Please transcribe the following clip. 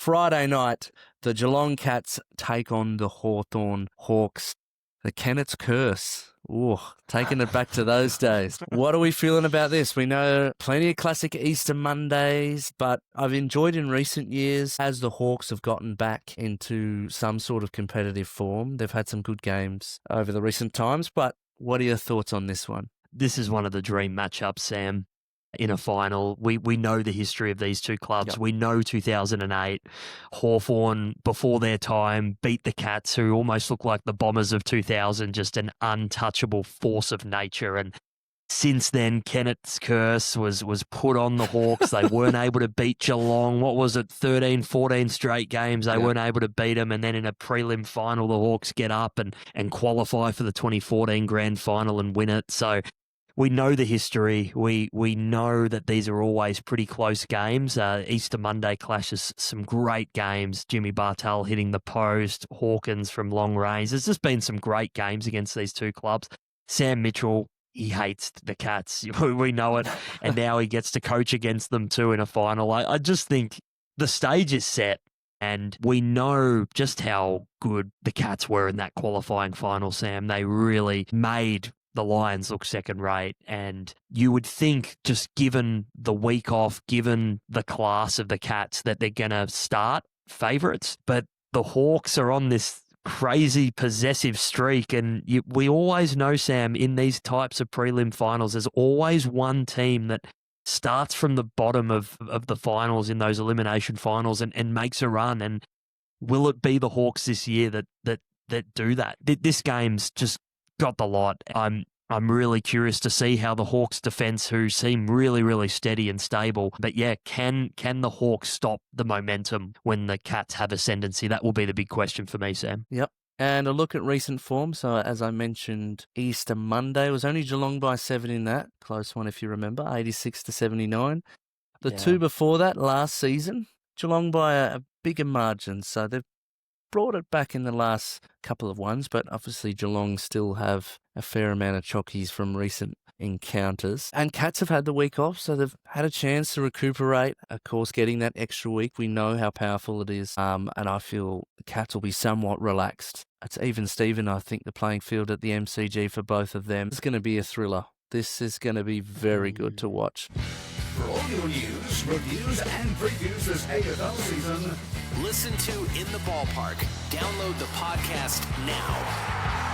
Friday night, the Geelong Cats take on the Hawthorn Hawks. The Kennett's curse. Ooh, taking it back to those days. What are we feeling about this? We know plenty of classic Easter Mondays, but I've enjoyed in recent years as the Hawks have gotten back into some sort of competitive form. They've had some good games over the recent times, but what are your thoughts on this one? This is one of the dream matchups, Sam, in a final. We know the history of these two clubs. Yep. We know 2008, Hawthorn, before their time, beat the Cats, who almost looked like the Bombers of 2000, just an untouchable force of nature. And since then, Kennett's curse was put on the Hawks. They weren't able to beat Geelong. What was it, 13, 14 straight games? They weren't able to beat them. And then in a prelim final, the Hawks get up and qualify for the 2014 grand final and win it. So we know the history. We know that these are always pretty close games. Easter Monday clashes, some great games. Jimmy Bartel hitting the post, Hawkins from long range. There's just been some great games against these two clubs. Sam Mitchell, he hates the Cats. We know it. And now he gets to coach against them too in a final. I just think the stage is set. And we know just how good the Cats were in that qualifying final, Sam. They really made the Lions look second rate, and you would think, just given the week off, given the class of the Cats, that they're going to start favourites. But the Hawks are on this crazy possessive streak, and we always know, Sam, in these types of prelim finals, there's always one team that starts from the bottom of the finals in those elimination finals and makes a run. And will it be the Hawks this year that do that? This game's just got the lot. I'm really curious to see how the Hawks defense, who seem really, really steady and stable, but yeah, can the Hawks stop the momentum when the Cats have ascendancy? That will be the big question for me, Sam. Yep. And a look at recent form. So as I mentioned, Easter Monday was only Geelong by 7 in that. Close one if you remember, 86-79. The two before that, last season, Geelong by a bigger margin. So they've brought it back in the last couple of ones, but obviously Geelong still have a fair amount of chockies from recent encounters. And Cats have had the week off, so they've had a chance to recuperate. Of course, getting that extra week, we know how powerful it is, and I feel the Cats will be somewhat relaxed. It's even Steven, I think, the playing field at the MCG for both of them. It's going to be a thriller. This is going to be very good to watch. For all your news, reviews, and previews this AFL season, listen to In The Ballpark. Download the podcast now.